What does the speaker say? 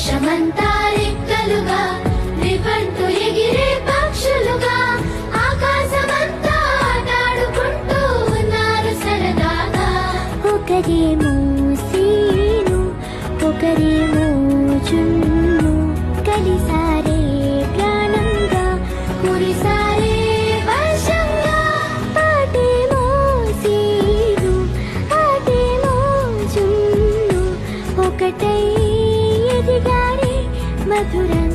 సంతోషమంతా రెక్కలుగా రివంటూ ఎగిరే పక్షులుగా ఆకాశమంతా ఆటాడుకుంటూ ఉన్నారు సరదాగా. ఒకరేమో సీను ఒకరేమో జున్ను కలిసారే ప్రాణంగా మురిసారే వర్షంగా. పాటేమో సీను ఆటేమో జున్ను ఒకటై ఎదిగారే మధురంగా.